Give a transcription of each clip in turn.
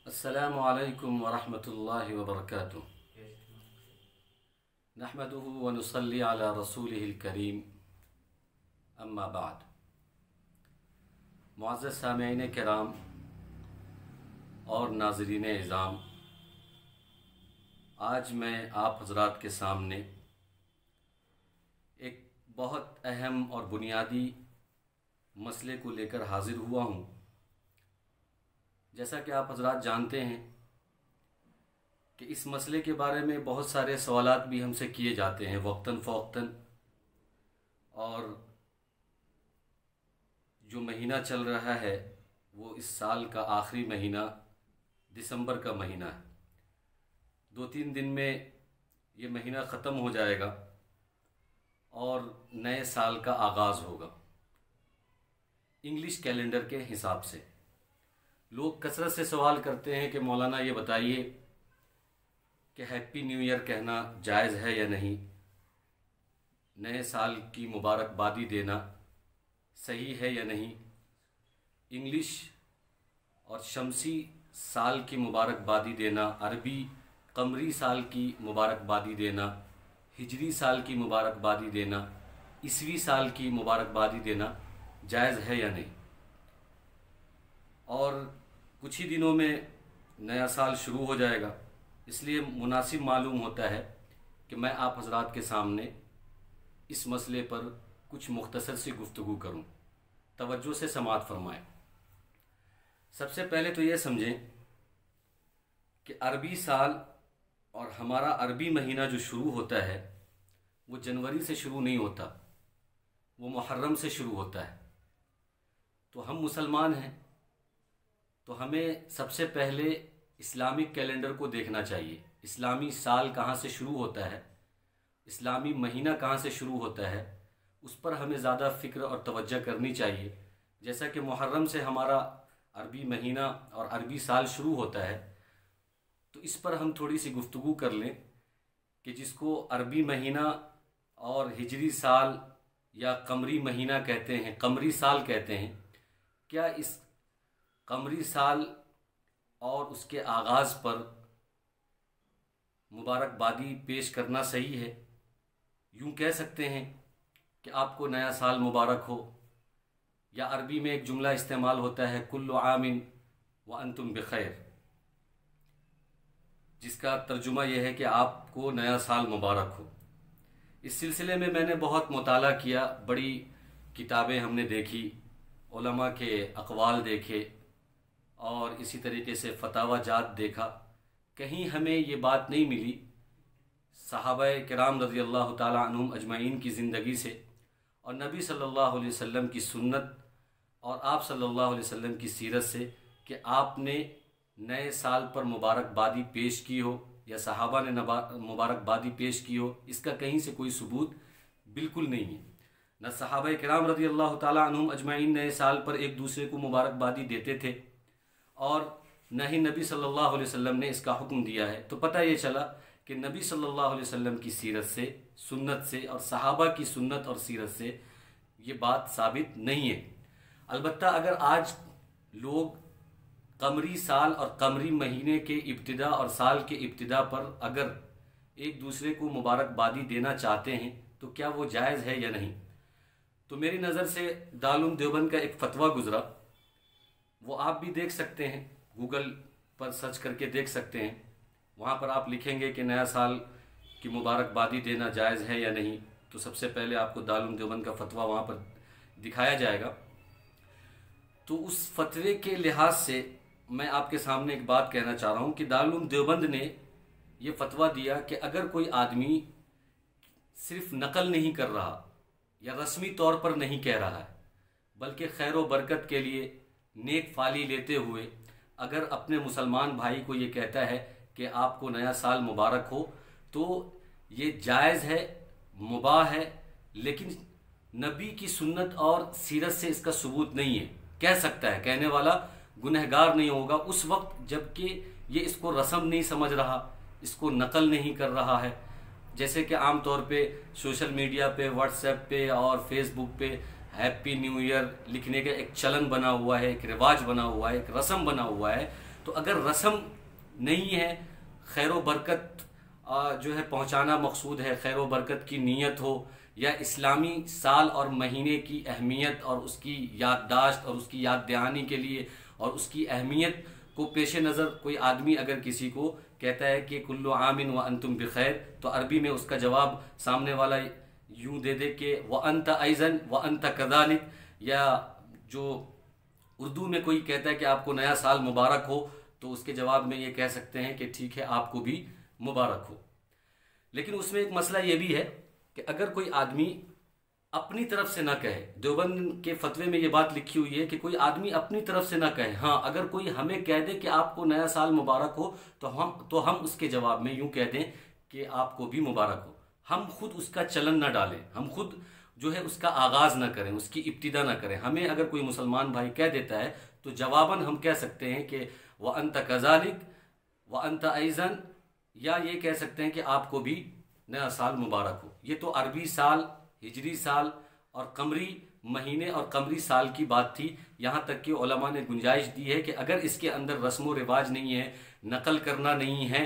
अस्सलामु अलैकुम वरहमतुल्लाहि वबरकातुहू। नहमदुहु व नुसल्ली अला रसूलिहिल करीम, अम्मा बाद। मुअज़्ज़ज़ सामिईन किराम और नाज़रीन इज़ाम, आज मैं आप हज़रात के सामने एक बहुत अहम और बुनियादी मसले को लेकर हाज़िर हुआ हूँ। जैसा कि आप हज़रात जानते हैं कि इस मसले के बारे में बहुत सारे सवालात भी हमसे किए जाते हैं वक्तन फ़ौक्तन, और जो महीना चल रहा है वो इस साल का आखिरी महीना दिसंबर का महीना है। 2-3 दिन में ये महीना ख़त्म हो जाएगा और नए साल का आगाज़ होगा इंग्लिश कैलेंडर के हिसाब से। लोग कसरत से सवाल करते हैं कि मौलाना ये बताइए कि हैप्पी न्यू ईयर कहना जायज़ है या नहीं, नए साल की मुबारकबादी देना सही है या नहीं, इंग्लिश और शमसी साल की मुबारकबादी देना, अरबी कमरी साल की मुबारकबादी देना, हिजरी साल की मुबारकबादी देना, ईसवी साल की मुबारकबादी देना जायज़ है या नहीं। और कुछ ही दिनों में नया साल शुरू हो जाएगा, इसलिए मुनासिब मालूम होता है कि मैं आप हज़रात के सामने इस मसले पर कुछ मुख्तसर सी गुफ्तगू करूं। तवज्जो से समाअत फरमाएं। सबसे पहले तो ये समझें कि अरबी साल और हमारा अरबी महीना जो शुरू होता है वो जनवरी से शुरू नहीं होता, वो मुहर्रम से शुरू होता है। तो हम मुसलमान हैं तो हमें सबसे पहले इस्लामिक कैलेंडर को देखना चाहिए। इस्लामी साल कहाँ से शुरू होता है, इस्लामी महीना कहाँ से शुरू होता है, उस पर हमें ज़्यादा फ़िक्र और तवज्जो करनी चाहिए। जैसा कि मुहर्रम से हमारा अरबी महीना और अरबी साल शुरू होता है, तो इस पर हम थोड़ी सी गुफ्तगू कर लें कि जिसको अरबी महीना और हिजरी साल या कमरी महीना कहते हैं, कमरी साल कहते हैं, क्या इस कमरी साल और उसके आगाज़ पर मुबारकबादी पेश करना सही है। यूँ कह सकते हैं कि आपको नया साल मुबारक हो, या अरबी में एक जुमला इस्तेमाल होता है कुल्लु आमिन व अंतुम बिखैर, जिसका तर्जुमा यह है कि आपको नया साल मुबारक हो। इस सिलसिले में मैंने बहुत मुताला किया, बड़ी किताबें हमने देखी, उलमा के अक़वाल देखे और इसी तरीके से फतावा जात देखा। कहीं हमें ये बात नहीं मिली सहाबाए किराम रज़ी अल्लाह ताला अन्हुम अजमाइन की ज़िंदगी से और नबी सल्लल्लाहु अलैहि वसल्लम की सुन्नत और आप सल्लल्लाहु अलैहि वसल्लम की सीरत से कि आपने नए साल पर मुबारकबादी पेश की हो या सहाबा ने मुबारकबादी पेश की हो। इसका कहीं से कोई सबूत बिल्कुल नहीं है। न सहाबाए किराम रज़ी अल्लाह ताला अन्हुम अजमाइन नए साल पर एक दूसरे को मुबारकबादी देते थे और न ही नबी सल्लल्लाहु अलैहि वसल्लम ने इसका हुक्म दिया है। तो पता ये चला कि नबी सल्लल्लाहु अलैहि वसल्लम की सीरत से, सुन्नत से और सहाबा की सुन्नत और सीरत से ये बात साबित नहीं है। अलबत्ता अगर आज लोग कमरी साल और कमरी महीने के इब्तिदा और साल के इब्तिदा पर अगर एक दूसरे को मुबारकबादी देना चाहते हैं तो क्या वो जायज़ है या नहीं। तो मेरी नज़र से दारुल देवबंद का एक फ़तवा गुज़रा, वो आप भी देख सकते हैं, गूगल पर सर्च करके देख सकते हैं। वहाँ पर आप लिखेंगे कि नया साल की मुबारकबादी देना जायज़ है या नहीं, तो सबसे पहले आपको दारुल देवबंद का फ़तवा वहाँ पर दिखाया जाएगा। तो उस फतवे के लिहाज से मैं आपके सामने एक बात कहना चाह रहा हूँ कि दारुल देवबंद ने ये फ़तवा दिया कि अगर कोई आदमी सिर्फ नकल नहीं कर रहा या रस्मी तौर पर नहीं कह रहा है, बल्कि खैर व बरकत के लिए नेक फाली लेते हुए अगर अपने मुसलमान भाई को ये कहता है कि आपको नया साल मुबारक हो, तो ये जायज़ है, मुबाह है, लेकिन नबी की सुन्नत और सीरत से इसका सबूत नहीं है। कह सकता है, कहने वाला गुनहगार नहीं होगा उस वक्त जबकि ये इसको रस्म नहीं समझ रहा, इसको नकल नहीं कर रहा है। जैसे कि आम तौर पे सोशल मीडिया पे, व्हाट्सएप पे और फेसबुक पे हैप्पी न्यू ईयर लिखने का एक चलन बना हुआ है, एक रिवाज बना हुआ है, एक रस्म बना हुआ है। तो अगर रस्म नहीं है, खैर व बरकत जो है पहुंचाना मकसूद है, खैर व बरकत की नीयत हो, या इस्लामी साल और महीने की अहमियत और उसकी याददाश्त और उसकी याद दहानी के लिए और उसकी अहमियत को पेश नज़र कोई आदमी अगर किसी को कहता है कि कुल्लु आमिन व अंतुम बिखैर, तो अरबी में उसका जवाब सामने वाला यूं दे दे कि व अंत ऐज़न व अंत कज़ालिक, या जो उर्दू में कोई कहता है कि आपको नया साल मुबारक हो, तो उसके जवाब में ये कह सकते हैं कि ठीक है आपको भी मुबारक हो। लेकिन उसमें एक मसला ये भी है कि अगर कोई आदमी अपनी तरफ से ना कहे, देवबंद के फतवे में ये बात लिखी हुई है कि कोई आदमी अपनी तरफ से ना कहे, हाँ अगर कोई हमें कह दे कि आपको नया साल मुबारक हो, तो हम उसके जवाब में यूं कह दें कि आपको भी मुबारक हो। हम खुद उसका चलन ना डालें, हम खुद जो है उसका आगाज़ ना करें, उसकी इब्तिदा ना करें। हमें अगर कोई मुसलमान भाई कह देता है तो जवाबन हम कह सकते हैं कि व अंत कज़ालिक व अंत ऐज़न, या ये कह सकते हैं कि आपको भी नया साल मुबारक हो। ये तो अरबी साल, हिजरी साल और कमरी महीने और कमरी साल की बात थी। यहाँ तक कि उलमा ने गुंजाइश दी है कि अगर इसके अंदर रस्म व रिवाज नहीं है, नकल करना नहीं है,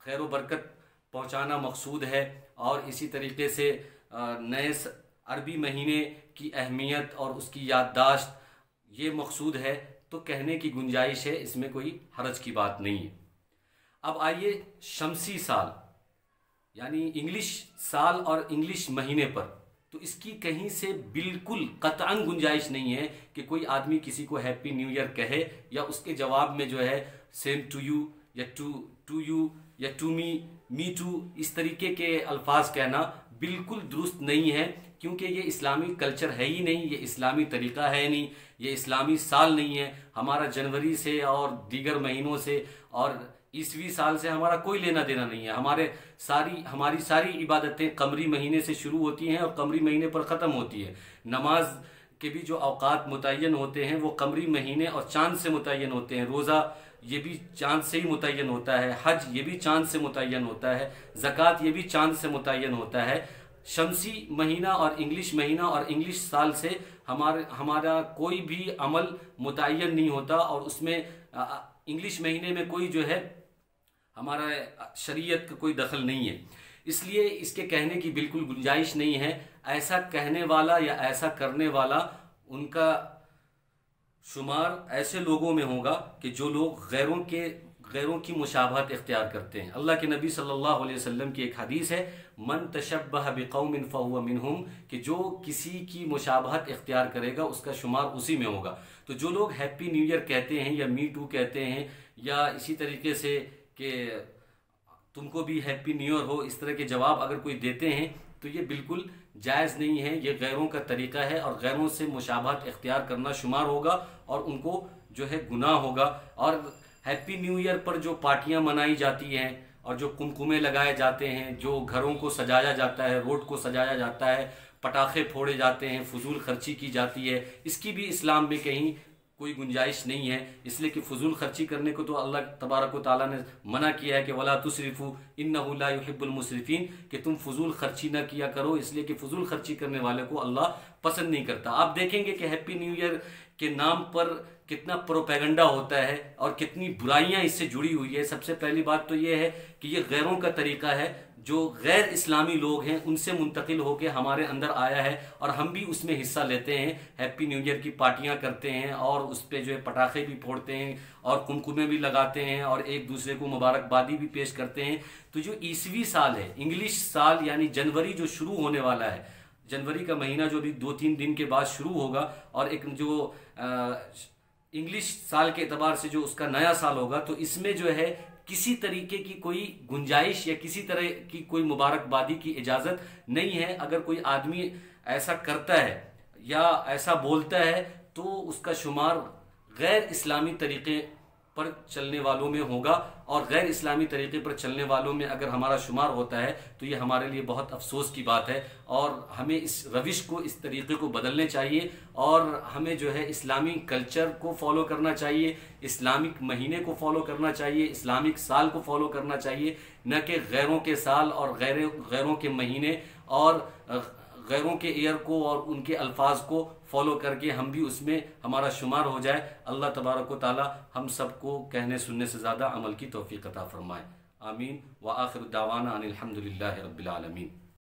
खैर व बरकत पहुँचाना मकसूद है, और इसी तरीके से नए अरबी महीने की अहमियत और उसकी याददाश्त ये मकसूद है, तो कहने की गुंजाइश है, इसमें कोई हरज की बात नहीं है। अब आइए शमसी साल यानी इंग्लिश साल और इंग्लिश महीने पर, तो इसकी कहीं से बिल्कुल कतअन गुंजाइश नहीं है कि कोई आदमी किसी को हैप्पी न्यू ईयर कहे, या उसके जवाब में जो है सेम टू यू या टू यू या टू मी टू, इस तरीके के अल्फाज कहना बिल्कुल दुरुस्त नहीं है, क्योंकि ये इस्लामी कल्चर है ही नहीं, ये इस्लामी तरीका है नहीं, ये इस्लामी साल नहीं है। हमारा जनवरी से और दीगर महीनों से और ईसवी साल से हमारा कोई लेना देना नहीं है। हमारी सारी इबादतें कमरी महीने से शुरू होती हैं और कमरी महीने पर ख़त्म होती है। नमाज के भी जो औकात मुतय्यन होते हैं वो कमरी महीने और चाँद से मुतय्यन होते हैं। रोज़ा ये भी चाँद से ही मुतय्यन होता है, हज ये भी चाँद से मुतय्यन होता है, ज़कात ये भी चाँद से मुतय्यन होता है। शमसी महीना और इंग्लिश महीना और इंग्लिश साल से हमारा कोई भी अमल मुतय्यन नहीं होता, और उसमें इंग्लिश महीने में कोई जो है हमारा शरीयत का कोई दखल नहीं है, इसलिए इसके कहने की बिल्कुल गुंजाइश नहीं है। ऐसा कहने वाला या ऐसा करने वाला, उनका शुमार ऐसे लोगों में होगा कि जो लोग गैरों की मुशाबहत इख्तियार करते हैं। अल्लाह के नबी सल्लल्लाहु अलैहि वसल्लम की एक हदीस है, मन तशब्बह बिकौमिन फहुव मिनहुम, कि जो किसी की मुशाबहत इख्तियार करेगा उसका शुमार उसी में होगा। तो जो लोग हैप्पी न्यू ईयर कहते हैं या मी टू कहते हैं, या इसी तरीके से कि तुमको भी हैप्पी न्यू ईयर हो, इस तरह के जवाब अगर कोई देते हैं तो ये बिल्कुल जायज़ नहीं है। ये गैरों का तरीका है और गैरों से मुशाबहत इख्तियार करना शुमार होगा और उनको जो है गुनाह होगा। और हैप्पी न्यू ईयर पर जो पार्टियां मनाई जाती हैं और जो कुमकुमे लगाए जाते हैं, जो घरों को सजाया जाता है, रोड को सजाया जाता है, पटाखे फोड़े जाते हैं, फजूल खर्ची की जाती है, इसकी भी इस्लाम में कहीं कोई गुंजाइश नहीं है। इसलिए कि फजूल खर्ची करने को तो अल्लाह तबारक व तआला ने मना किया है कि वला तुसरिफू इन्नहु ला युहिब्बुल मुसरिफीन, कि तुम फजूल खर्ची ना किया करो, इसलिए कि फजूल खर्ची करने वाले को अल्लाह पसंद नहीं करता। आप देखेंगे कि हैप्पी न्यू ईयर के नाम पर कितना प्रोपेगेंडा होता है और कितनी बुराइयां इससे जुड़ी हुई है। सबसे पहली बात तो ये है कि ये गैरों का तरीका है, जो गैर इस्लामी लोग हैं उनसे मुंतकिल होकर हमारे अंदर आया है और हम भी उसमें हिस्सा लेते हैं। हैप्पी न्यू ईयर की पार्टियां करते हैं और उस पर जो है पटाखे भी फोड़ते हैं और कुमकुमे भी लगाते हैं और एक दूसरे को मुबारकबादी भी पेश करते हैं। तो जो ईसवी साल है, इंग्लिश साल यानी जनवरी जो शुरू होने वाला है, जनवरी का महीना जो भी 2-3 दिन के बाद शुरू होगा, और एक जो इंग्लिश साल के एतबार से जो उसका नया साल होगा, तो इसमें जो है किसी तरीके की कोई गुंजाइश या किसी तरह की कोई मुबारकबादी की इजाज़त नहीं है। अगर कोई आदमी ऐसा करता है या ऐसा बोलता है तो उसका शुमार गैर इस्लामी तरीके पर चलने वालों में होगा, और गैर इस्लामी तरीके पर चलने वालों में अगर हमारा शुमार होता है तो ये हमारे लिए बहुत अफसोस की बात है। और हमें इस रविश को, इस तरीके को बदलने चाहिए और हमें जो है इस्लामी कल्चर को फॉलो करना चाहिए, इस्लामिक महीने को फॉलो करना चाहिए, इस्लामिक साल को फॉलो करना चाहिए, न कि गैरों के साल और गैरों के महीने और गैरों के ईयर को और उनके अल्फाज को फॉलो करके हम भी उसमें हमारा शुमार हो जाए। अल्लाह तबारक व ताला हम सबको कहने सुनने से ज़्यादा अमल की तौफीक अता फरमाए। आमीन व आखिर दावाना अनिल हम्दुलिल्लाहि रब्बिल आलमीन।